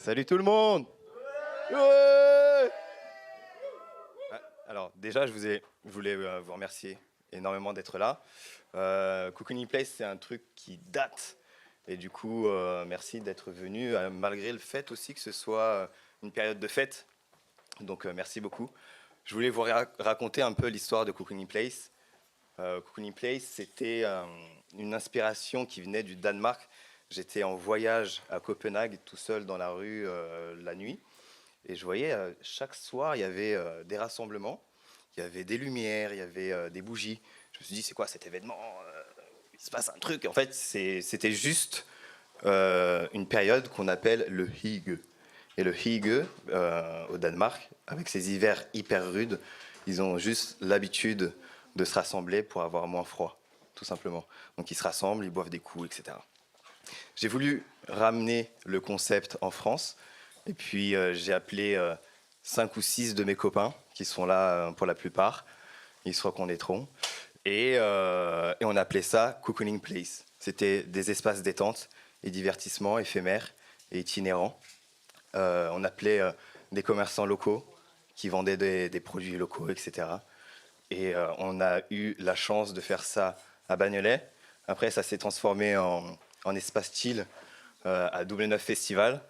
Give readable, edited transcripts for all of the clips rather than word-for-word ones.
Salut tout le monde. Ouais. Alors déjà, je voulais vous remercier énormément d'être là. Cocooning Place, c'est un truc qui date. Et du coup, merci d'être venu, malgré le fait aussi que ce soit une période de fête. Donc merci beaucoup. Je voulais vous raconter un peu l'histoire de Cocooning Place. Cocooning Place, c'était une inspiration qui venait du Danemark. J'étais en voyage à Copenhague, tout seul dans la rue la nuit. Et je voyais, chaque soir, il y avait des rassemblements, il y avait des lumières, il y avait des bougies. Je me suis dit, c'est quoi cet événement? Il se passe un truc. En fait, c'était juste une période qu'on appelle le hygge. Et le hygge, au Danemark, avec ses hivers hyper rudes, ils ont juste l'habitude de se rassembler pour avoir moins froid, tout simplement. Donc ils se rassemblent, ils boivent des coups, etc. J'ai voulu ramener le concept en France. Et puis j'ai appelé 5 ou 6 de mes copains qui sont là pour la plupart. Ils se reconnaîtront. Et on appelait ça Cocooning Place. C'était des espaces détente et divertissement éphémères et itinérants. On appelait des commerçants locaux qui vendaient des produits locaux, etc. Et on a eu la chance de faire ça à Bagnolet. Après, ça s'est transformé en espace chill à Double Neuf Festival.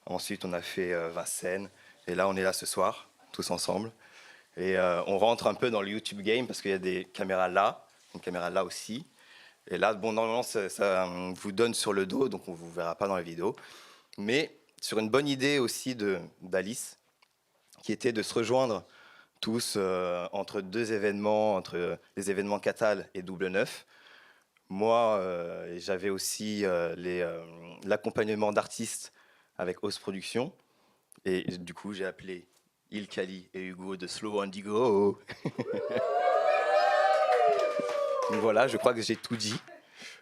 Ensuite, on a fait Vincennes. Et là, on est là ce soir, tous ensemble. Et on rentre un peu dans le YouTube game parce qu'il y a des caméras là, une caméra là aussi. Et là, bon, normalement, ça vous donne sur le dos, donc on ne vous verra pas dans la vidéo. Mais sur une bonne idée aussi d'Alice, qui était de se rejoindre tous entre deux événements, entre les événements Catal et Double Neuf. Moi, j'avais aussi l'accompagnement d'artistes avec Os Productions. Et du coup, j'ai appelé Ilkali et Hugo de Slow Indigo. Donc voilà, je crois que j'ai tout dit.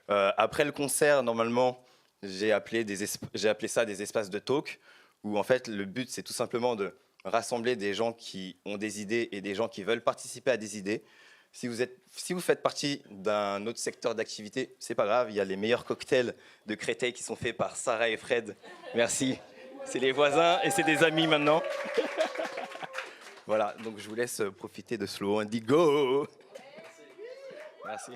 Après le concert, normalement, j'ai appelé ça des espaces de talk, où en fait, le but, c'est tout simplement de rassembler des gens qui ont des idées et des gens qui veulent participer à des idées. Si vous faites partie d'un autre secteur d'activité, c'est pas grave, il y a les meilleurs cocktails de Créteil qui sont faits par Sarah et Fred. Merci. C'est les voisins et c'est des amis maintenant. Voilà, donc je vous laisse profiter de Slow Indigo. Merci.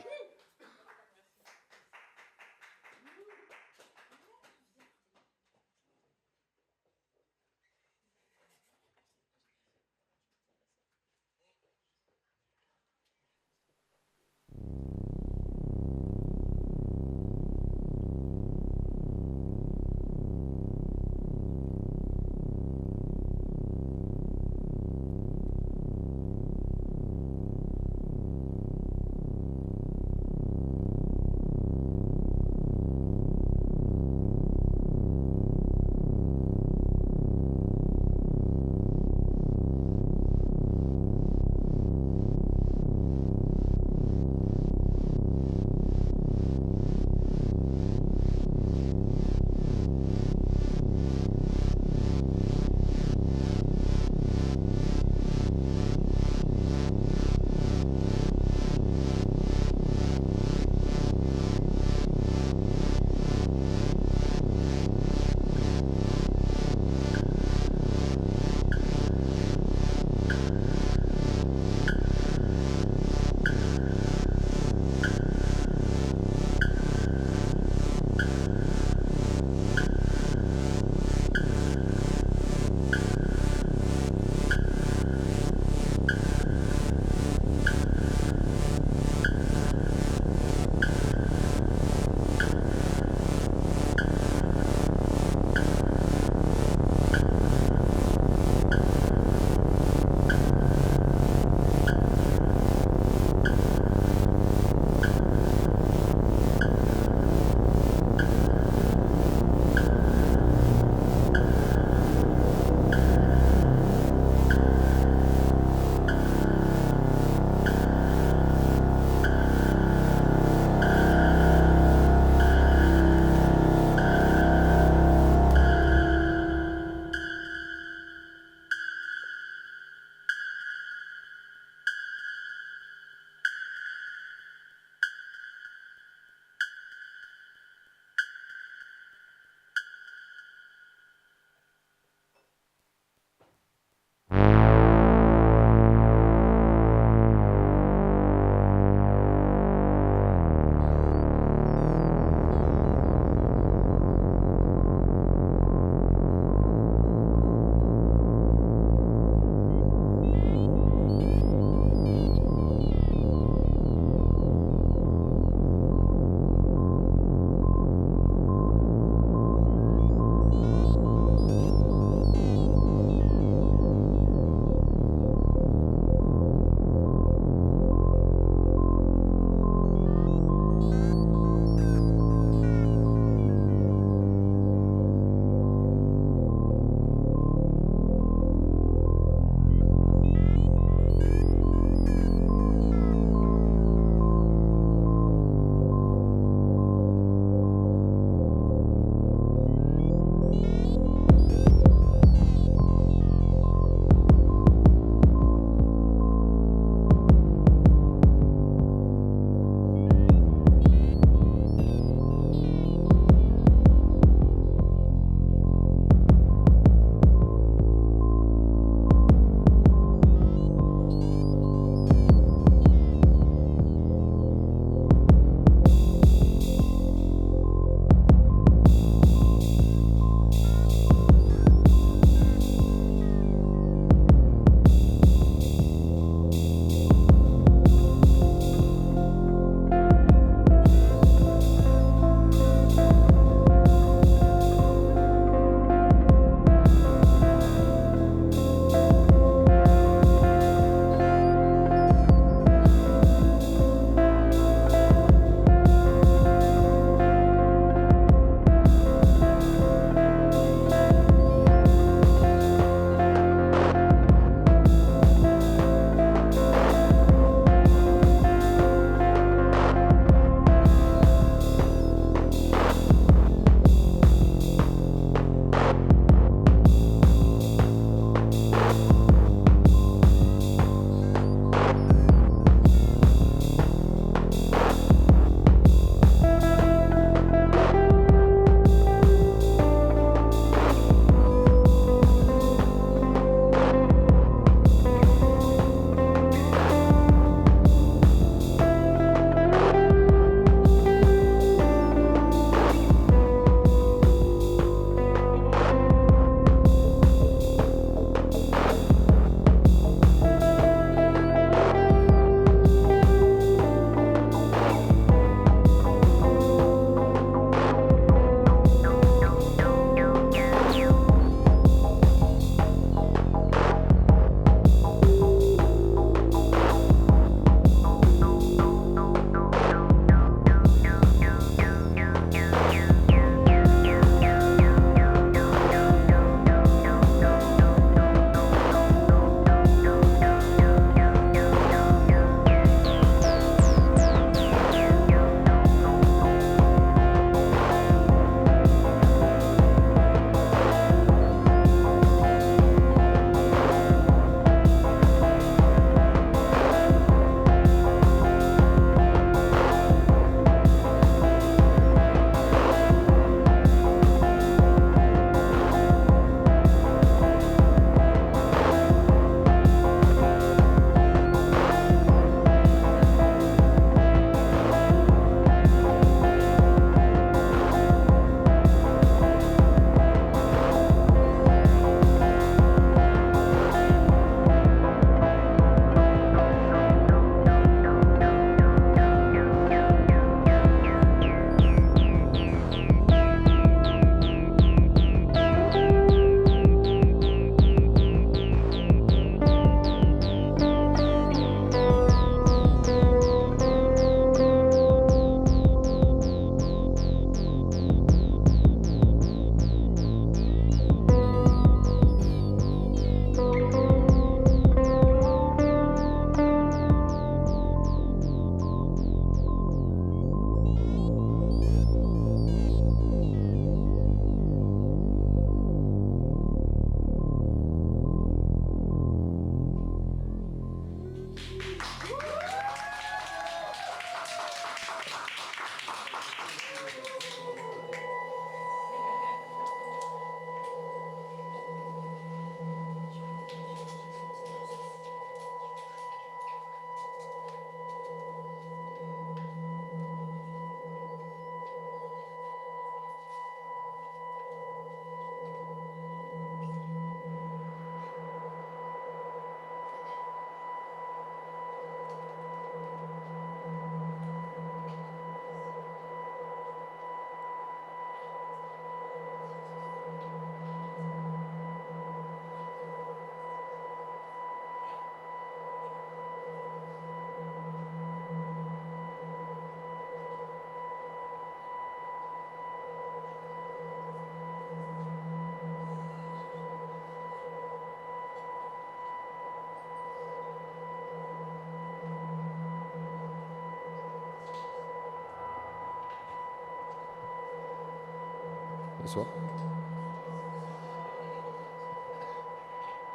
Bonsoir.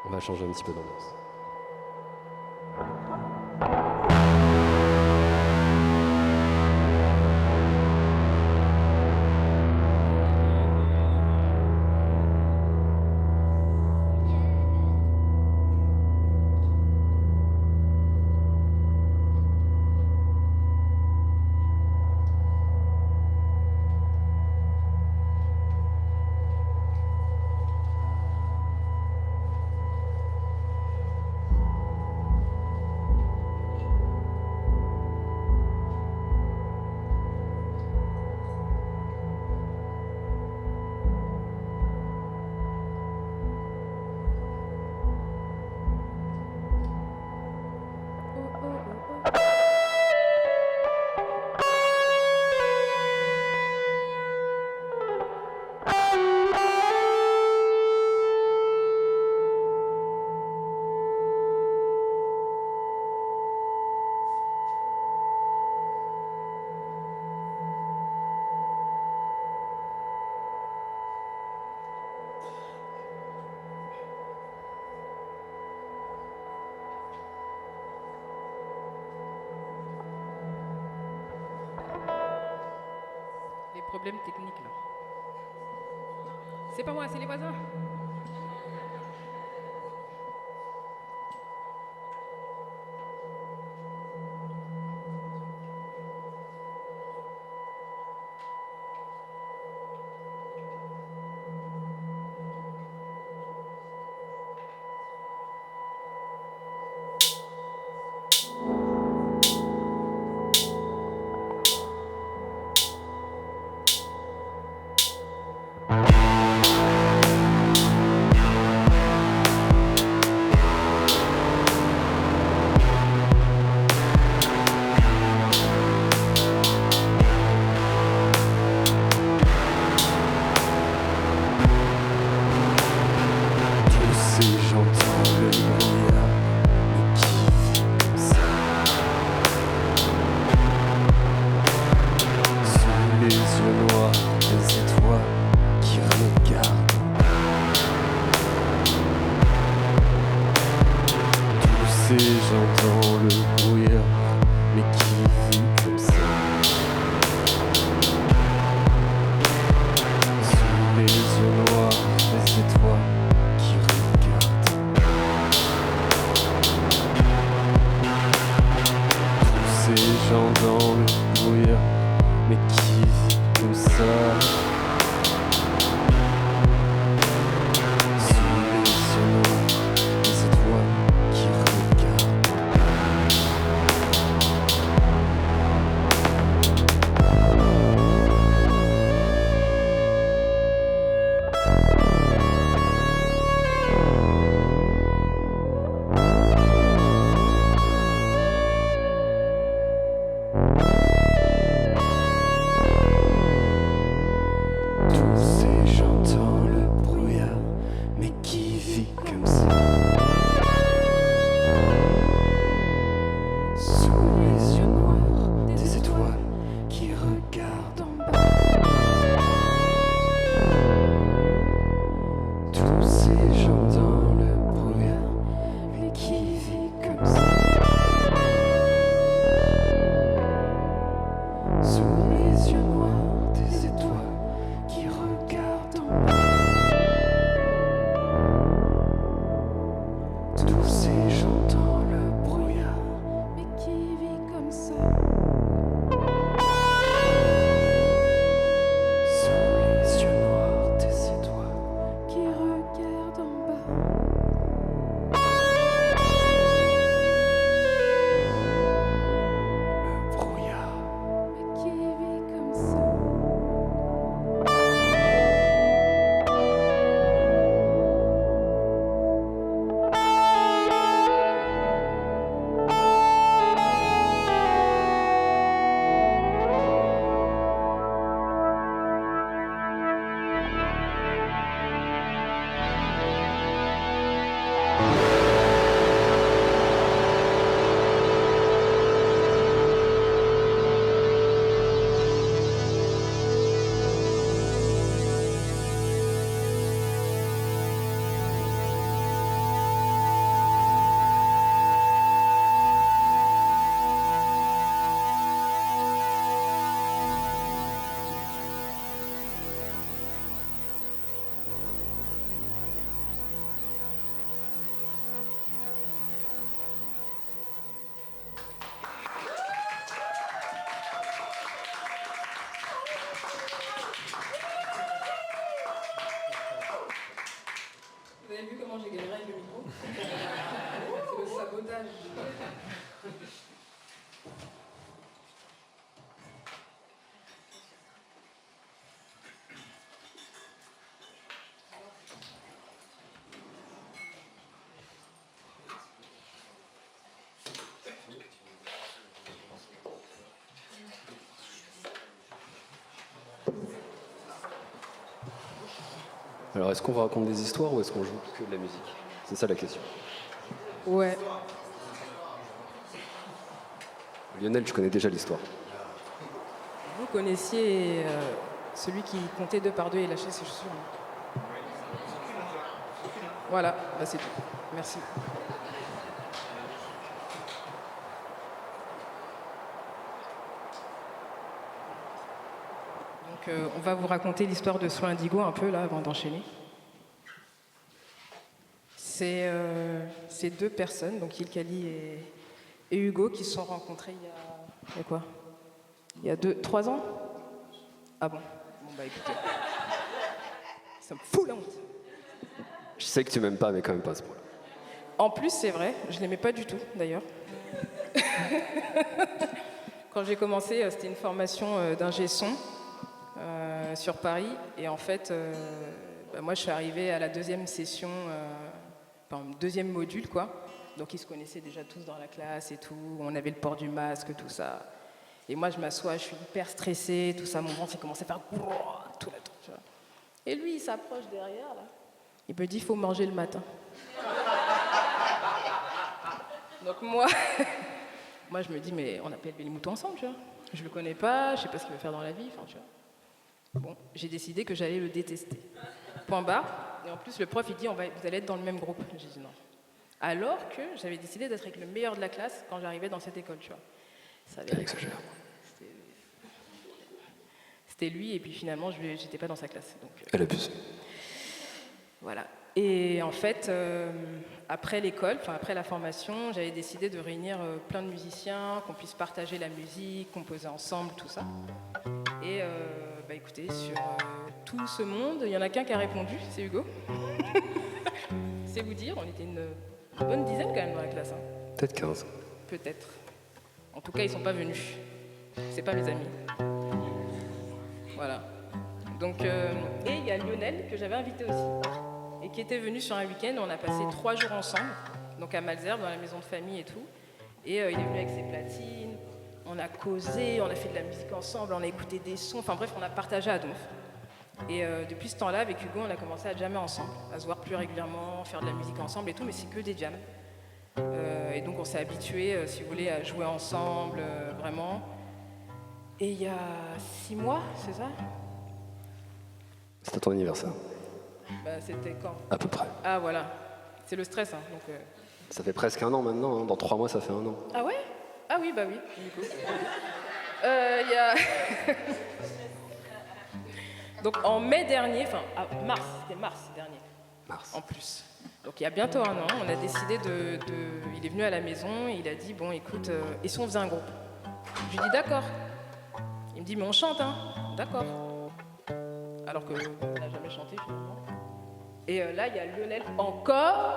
On va changer un petit peu d'ambiance. Problème technique là. C'est pas moi, c'est les voisins. J'entends le brouillard, mais qui vit comme ça? Sous les yeux noirs, les étoiles qui regardent. Tous ces gens dans le brouillard, mais qui vit comme ça? Sous les yeux noirs, les étoiles qui regardent. Alors, est-ce qu'on raconte des histoires ou est-ce qu'on joue que de la musique? C'est ça la question. Ouais. Lionel, tu connais déjà l'histoire. Vous connaissiez celui qui comptait 2 par 2 et lâchait ses chaussures. Voilà, bah c'est tout. Merci. Donc on va vous raconter l'histoire de Soin Indigo un peu là avant d'enchaîner. C'est 2 personnes, donc Ilkali et Hugo, qui se sont rencontrés il y a quoi? Il y a 3 ans? Ah bon? Bon bah écoutez. Ça me fout la honte. Je sais que tu m'aimes pas, mais quand même pas à ce point-là. En plus, c'est vrai, je l'aimais pas du tout d'ailleurs. Quand j'ai commencé, c'était une formation d'ingé son sur Paris. Et en fait, moi je suis arrivée à la 2e session, enfin 2e module quoi. Donc ils se connaissaient déjà tous dans la classe et tout. On avait le port du masque, tout ça. Et moi je m'assois, je suis hyper stressée, tout ça. Mon ventre il commençait à faire tout le temps. Tu vois. Et lui il s'approche derrière là. Il me dit il faut manger le matin. Donc moi je me dis mais on a pas élevé les moutons ensemble, tu vois. Je le connais pas, je sais pas ce qu'il veut faire dans la vie, enfin tu vois. Bon, j'ai décidé que j'allais le détester. Point barre. Et en plus le prof il dit vous allez être dans le même groupe. J'ai dit non. Alors que j'avais décidé d'être avec le meilleur de la classe quand j'arrivais dans cette école, tu vois. Ça avait exagère. C'était lui et puis finalement j'étais pas dans sa classe. Donc, Elle abuse. Voilà. Et en fait, après l'école, enfin après la formation, j'avais décidé de réunir plein de musiciens, qu'on puisse partager la musique, composer ensemble, tout ça. Et bah écoutez, sur tout ce monde, il y en a qu'un qui a répondu, c'est Hugo. C'est vous dire, on était une bonne dizaine quand même dans la classe. Hein. Peut-être 15. Peut-être. En tout cas, ils sont pas venus. C'est pas mes amis. Voilà. Donc, et il y a Lionel que j'avais invité aussi. Et qui était venu sur un week-end, on a passé 3 jours ensemble, donc à Malzerbe, dans la maison de famille et tout. Et il est venu avec ses platines, on a causé, on a fait de la musique ensemble, on a écouté des sons, enfin bref, on a partagé à donf. Et depuis ce temps-là, avec Hugo, on a commencé à jammer ensemble, à se voir plus régulièrement, faire de la musique ensemble et tout, mais c'est que des jams. Et donc on s'est habitués, si vous voulez, à jouer ensemble, vraiment. Et il y a 6 mois, c'est ça? C'était ton anniversaire. Bah, c'était quand? À peu près. Ah voilà, c'est le stress. Hein, donc, Ça fait presque 1 an maintenant. Hein. Dans 3 mois, ça fait 1 an. Ah ouais? Ah oui, bah oui, du coup. Y a... Donc en mai dernier, enfin mars, c'était mars dernier. Mars. En plus. Donc il y a bientôt 1 an, on a décidé Il est venu à la maison et il a dit, bon écoute, et si on faisait un groupe? Je lui dis d'accord. Il me dit, mais on chante, hein? D'accord. Alors qu'on n'a jamais chanté finalement. Et là, il y a Lionel encore,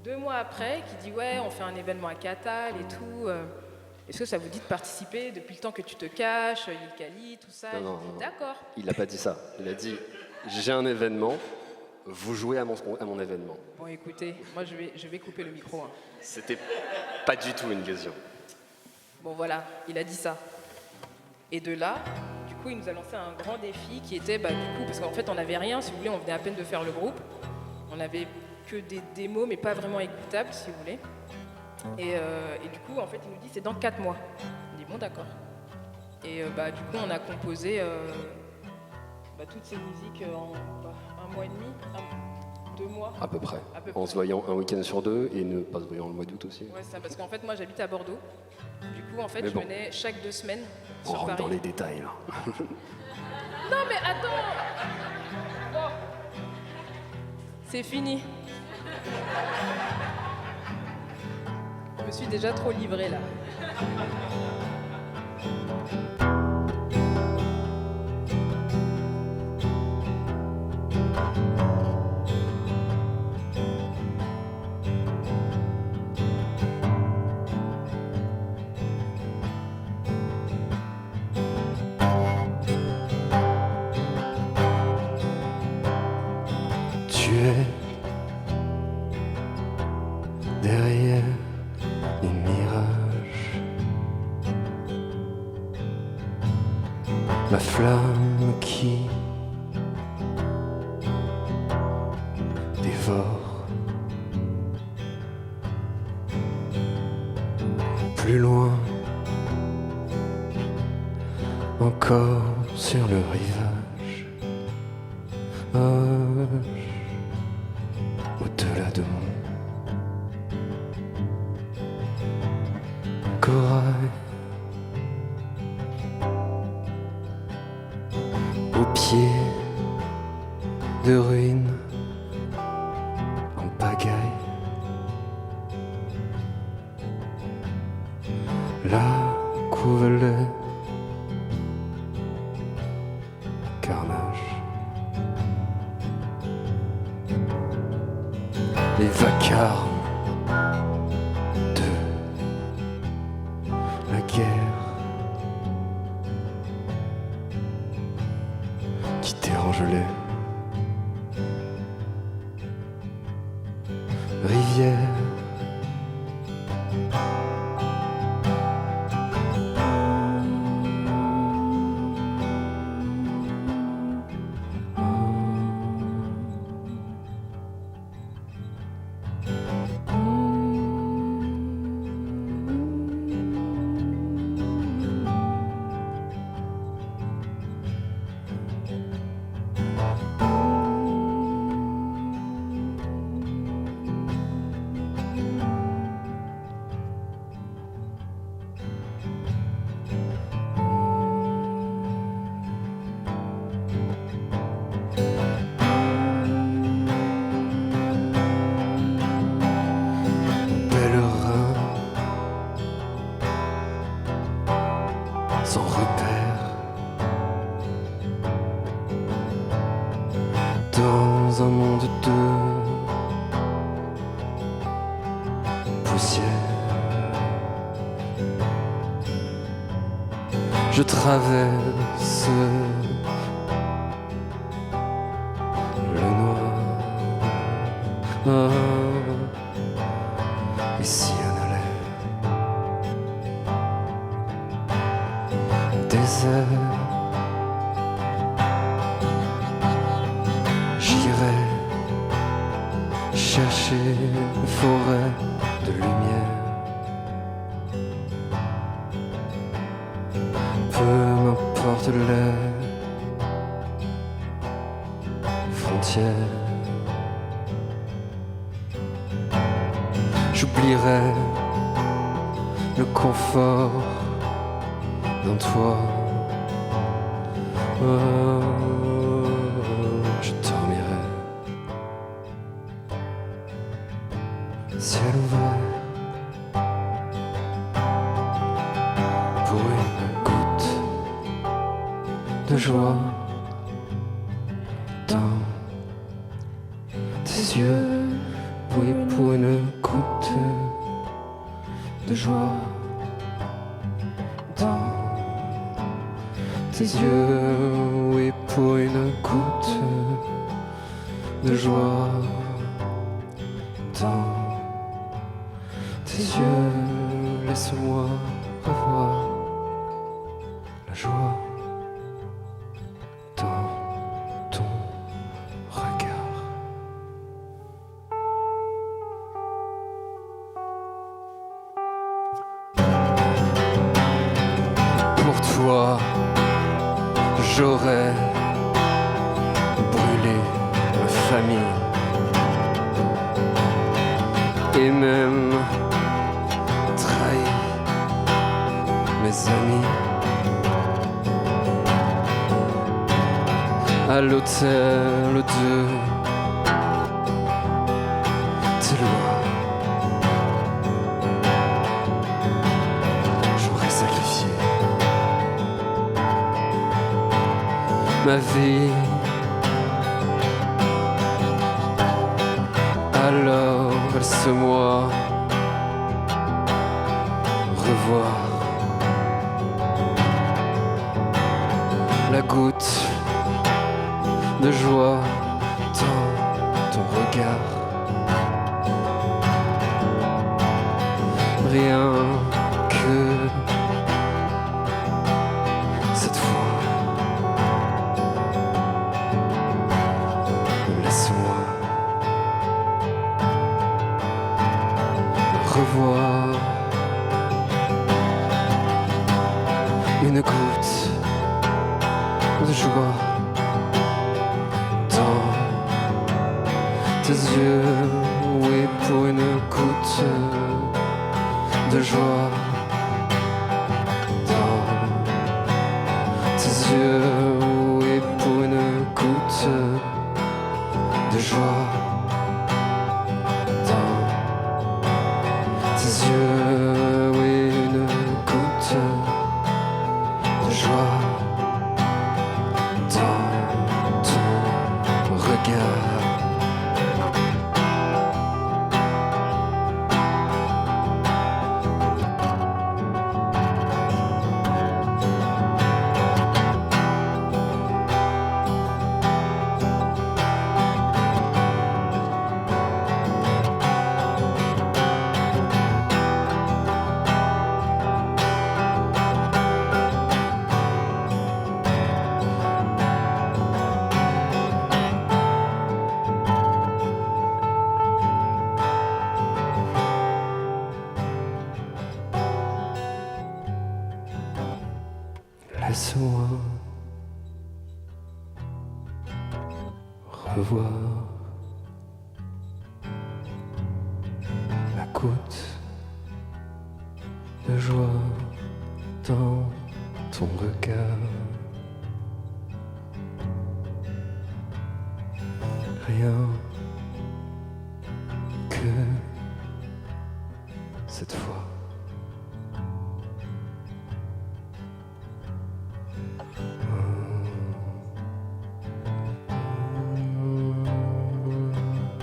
2 mois après, qui dit ouais, on fait un événement à Catal et tout. Est-ce que ça vous dit de participer depuis le temps que tu te caches, Ilkali, tout ça? Non. D'accord. Il n'a pas dit ça. Il a dit j'ai un événement, vous jouez à mon événement. Bon, écoutez, moi je vais couper le micro. Hein. C'était pas du tout une question. Bon, voilà, il a dit ça. Et de là, du coup, il nous a lancé un grand défi qui était, bah, du coup, parce qu'en fait, on n'avait rien, si vous voulez, on venait à peine de faire le groupe. On n'avait que des démos, mais pas vraiment écoutables, si vous voulez. Et du coup, en fait, il nous dit, c'est dans 4 mois. On dit, bon, d'accord. Et bah, du coup, on a composé toutes ces musiques en 1 mois et demi, 2 mois. À peu près. À peu En près. se voyant un week-end sur 2 et ne pas se voyant le mois d'août aussi. Ouais, ça, parce qu'en fait, moi, j'habite à Bordeaux. Du coup, en fait, Mais je bon. venais chaque 2 semaines On sur rentre Paris. dans les détails là. Non, mais attends! Bon. C'est fini. Je me suis déjà trop livrée, là. Tu es derrière les mirages, ma flamme qui fort. Plus loin, encore sur le rivage, au-delà de mon corail, au pied de ruines en pagaille. Là couvre le carnage, les vacarmes de la guerre qui dérange les rivières. Sans repère, dans un monde de poussière, je traverse le noir. Et si on allait désert, j'irai chercher une forêt de lumière. Peu m'importe les frontières, j'oublierai le confort d'un toit. Je dormirai, ciel ouvert, pour une goutte de joie dans tes yeux. Oui, pour une goutte de joie dans tes yeux. Oui, pour une goutte de joie dans tes yeux. Laisse-moi revoir la joie dans ton regard. Pour toi, j'aurais brûlé ma famille et même trahi mes amis. À l'hôtel de tes lois, j'aurais sacrifié ma vie. Alors laisse-moi revoir la goutte de joie dans ton regard. Rien que cette fois, laisse-moi de joie dans tes yeux, oui, pour une goutte de joie dans tes yeux, oui, pour une goutte de joie dans tes yeux, oui, une goutte de joie dans ton regard. Laisse-moi revoir la goutte de joie dans ton regard. Rien que cette fois.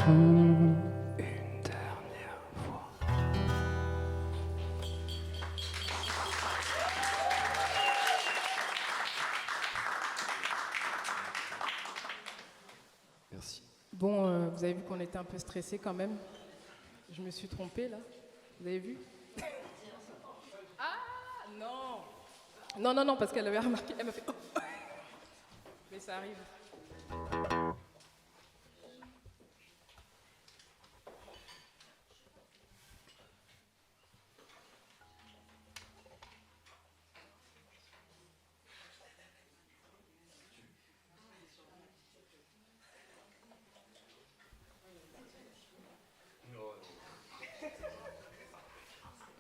Une dernière fois. Merci. Bon, vous avez vu qu'on était un peu stressé quand même. Je me suis trompée là. Vous avez vu? Ah non. Non, parce qu'elle avait remarqué. Elle m'a fait. Oh. Mais ça arrive.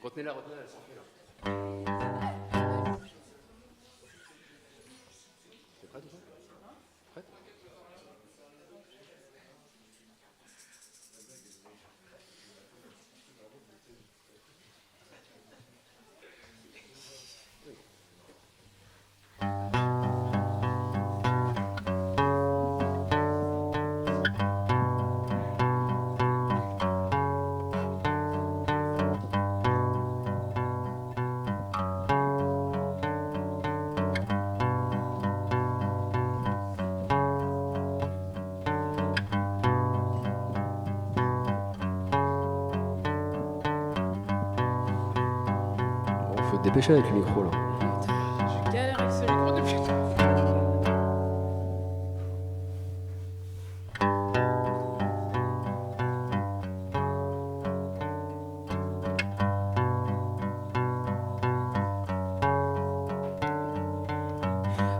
Retenez-la, elle s'en fait là. T'es prête ou pas? Prête? Bon, faut te dépêcher avec le micro là. Je galère avec ce micro depuis.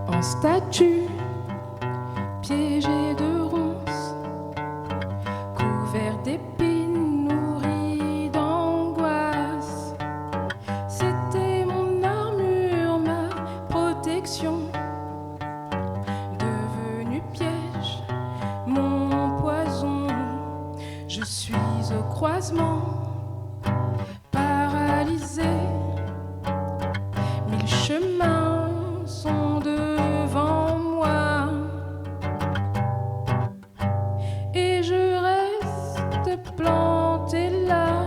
En statue, piégé de ronces, couvert d'épines, nourri d'angoisse. C'était mon armure, ma protection, devenue piège, mon poison. Je suis au croisement, paralysé, mille chemins sont devant moi et je reste planté là.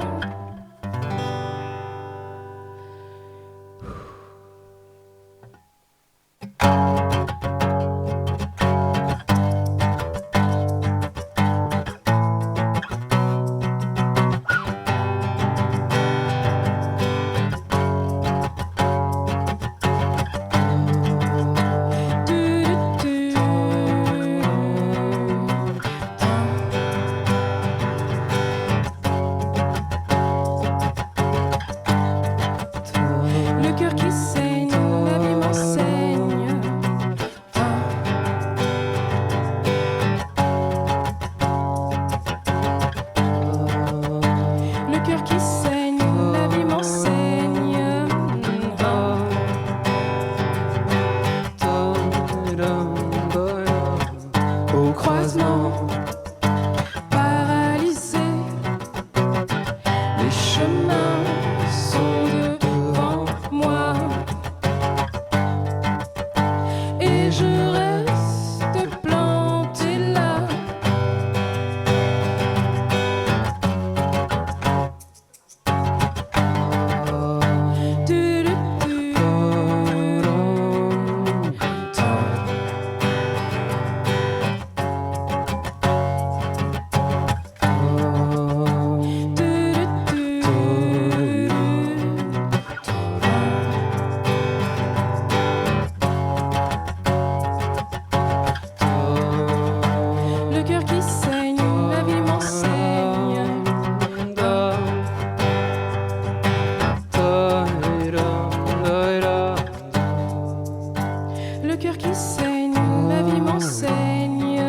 saigne, la vie m'enseigne.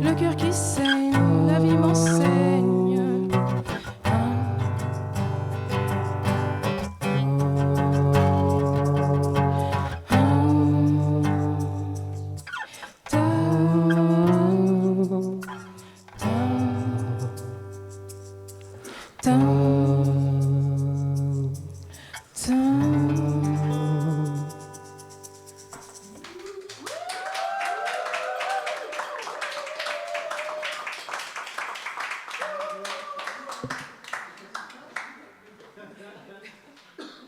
Le cœur qui saigne, la vie m'enseigne.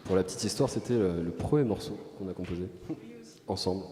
Pour la petite histoire, c'était le premier morceau qu'on a composé ensemble.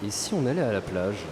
Et si on allait à la plage?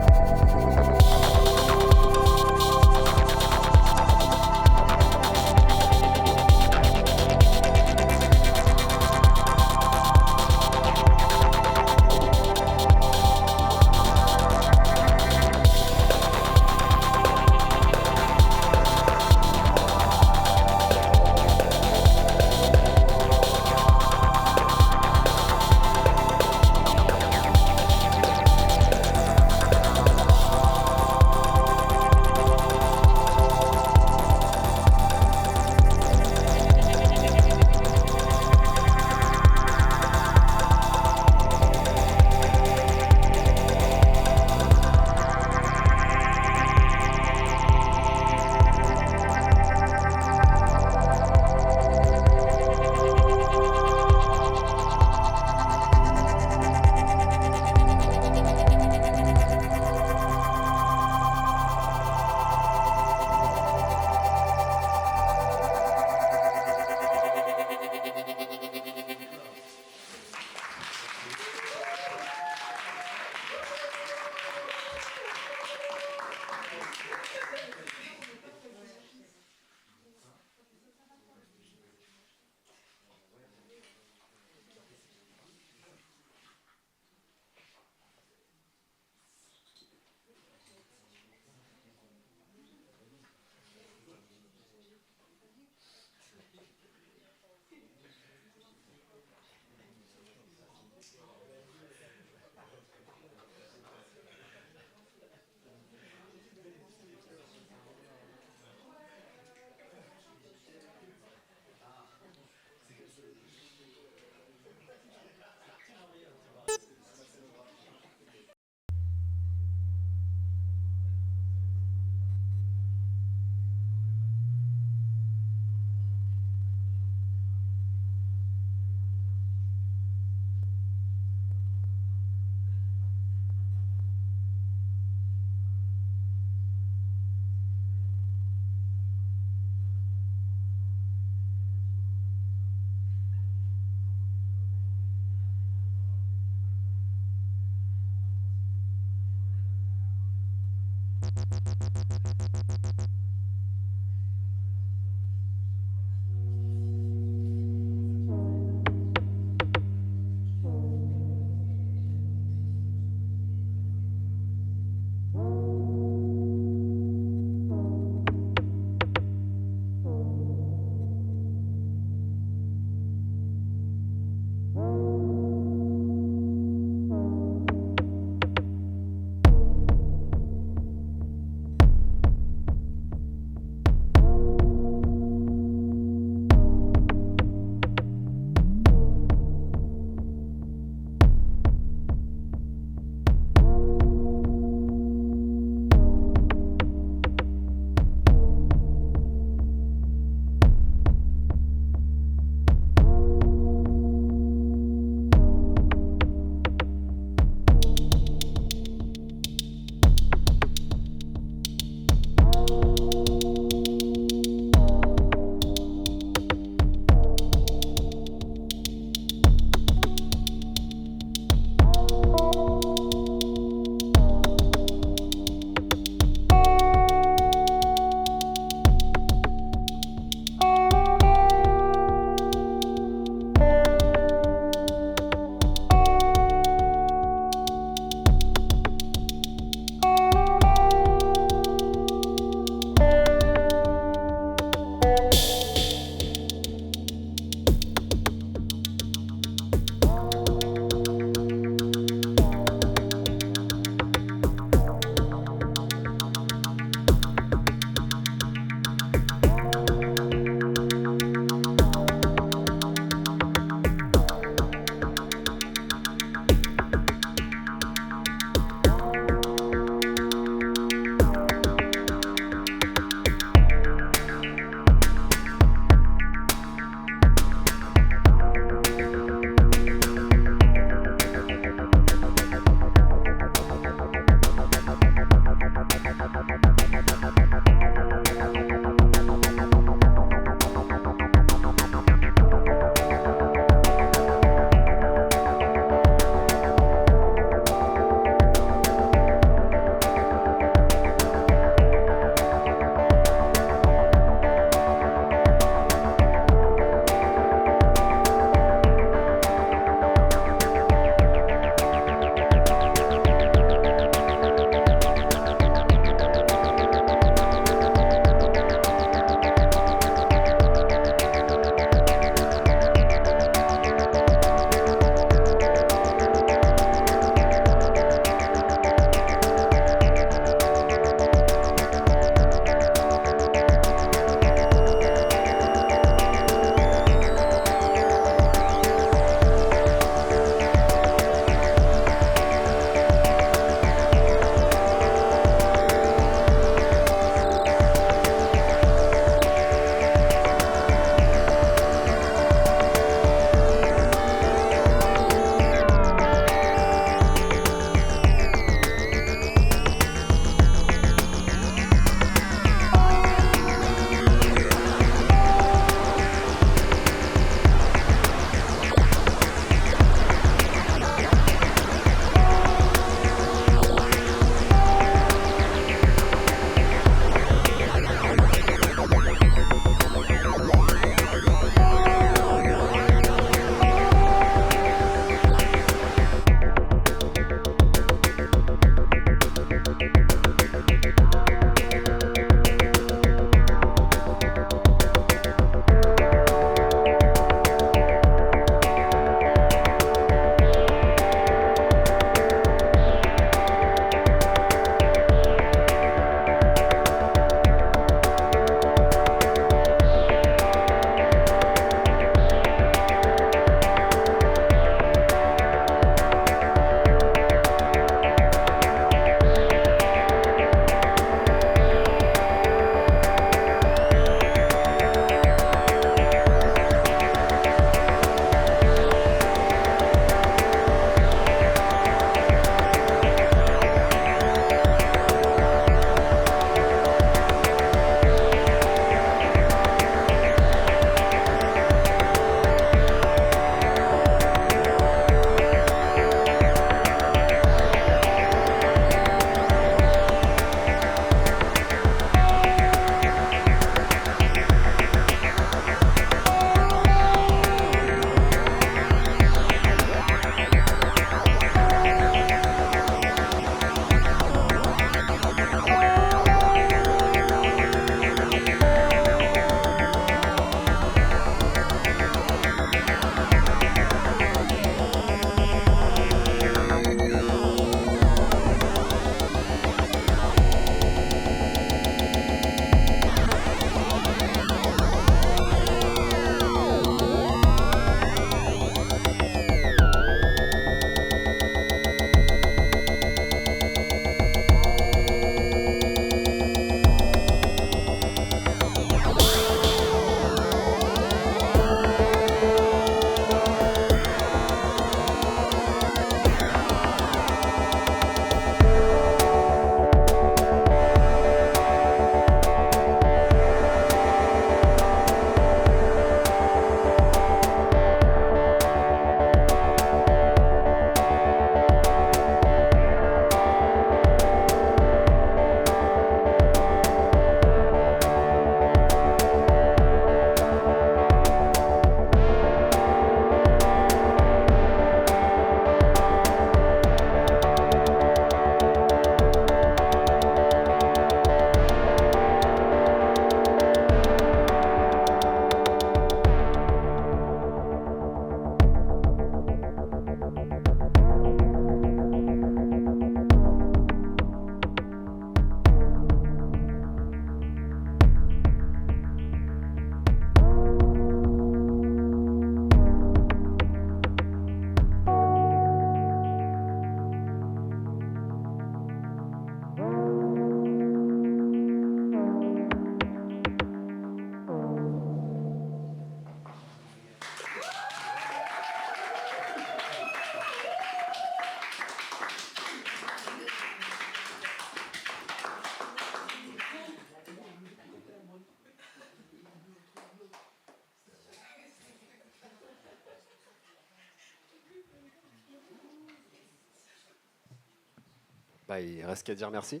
Bah, il reste qu'à dire merci.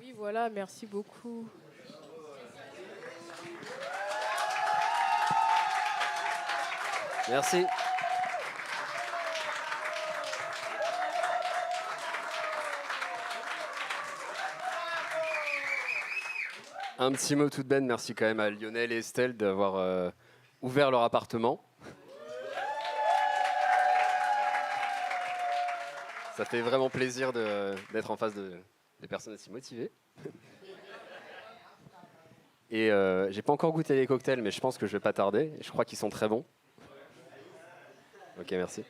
Oui, voilà, merci beaucoup. Merci. Un petit mot tout de même, merci quand même à Lionel et Estelle d'avoir ouvert leur appartement. Ça fait vraiment plaisir d'être en face des personnes aussi motivées. Et j'ai pas encore goûté les cocktails, mais je pense que je vais pas tarder. Je crois qu'ils sont très bons. Ok, merci.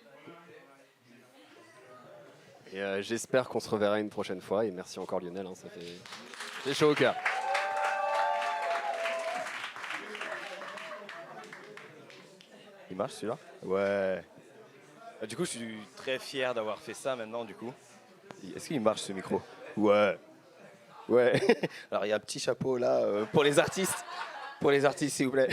Et j'espère qu'on se reverra une prochaine fois. Et merci encore Lionel, hein, ça fait chaud au cœur. Il marche celui-là? Ouais. Du coup, je suis très fier d'avoir fait ça maintenant, du coup. Est-ce qu'il marche ce micro? Ouais. Ouais. Alors, il y a un petit chapeau là pour les artistes. Pour les artistes, s'il vous plaît.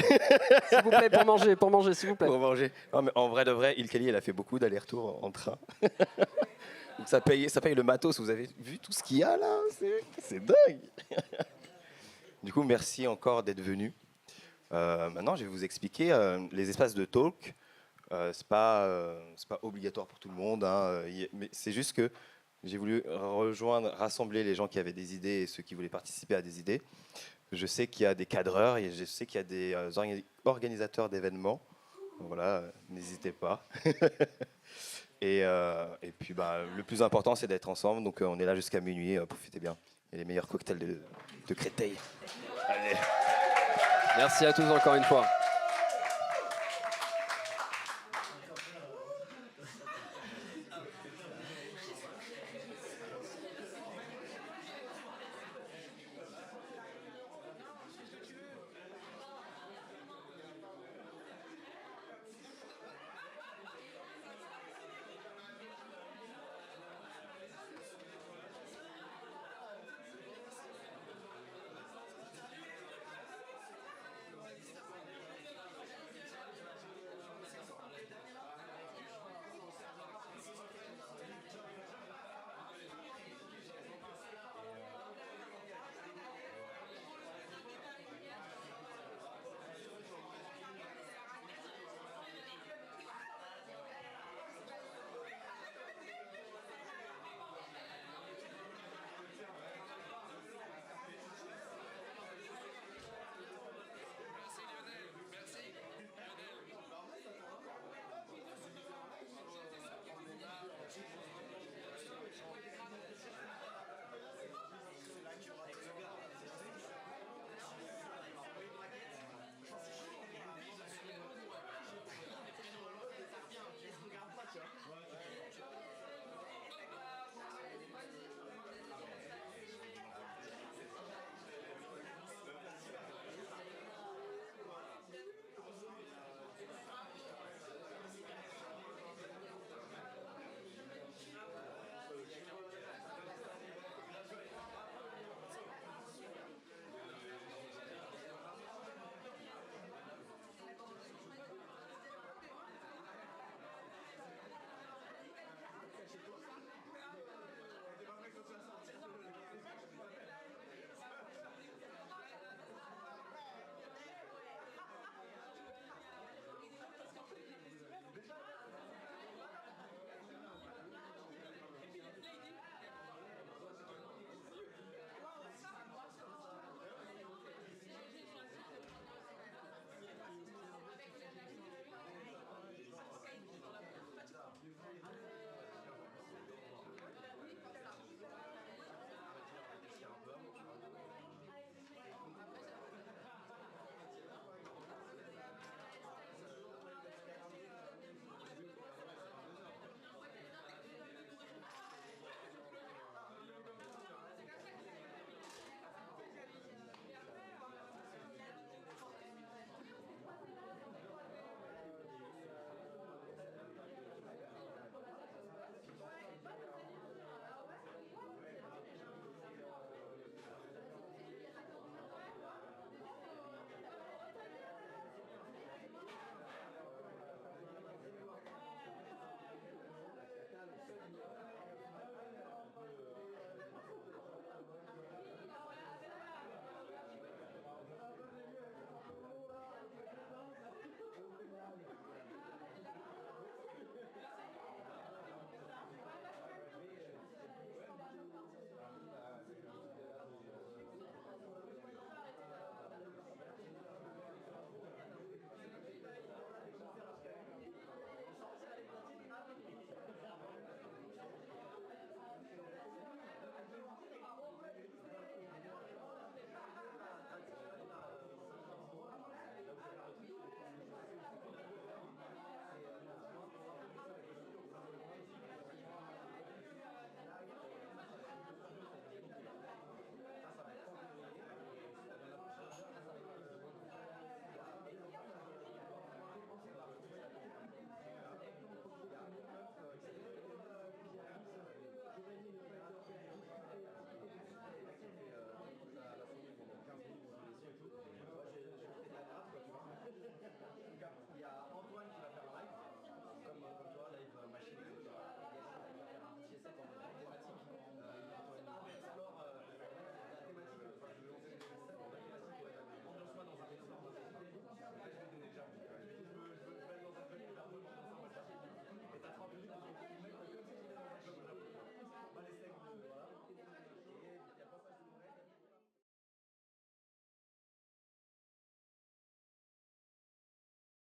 S'il vous plaît, pour manger, s'il vous plaît. Pour manger. Non, mais en vrai de vrai, Il Kelly, elle a fait beaucoup d'allers-retours en train. Donc ça paye le matos. Vous avez vu tout ce qu'il y a là? C'est dingue. Du coup, merci encore d'être venu. Maintenant, je vais vous expliquer les espaces de talk. C'est pas obligatoire pour tout le monde, hein, mais c'est juste que j'ai voulu rassembler les gens qui avaient des idées et ceux qui voulaient participer à des idées. Je sais qu'il y a des cadreurs et je sais qu'il y a des organisateurs d'événements. Voilà, n'hésitez pas. et puis, le plus important, c'est d'être ensemble. Donc, on est là jusqu'à minuit. Profitez bien. Il y a les meilleurs cocktails de Créteil. Allez. Merci à tous encore une fois.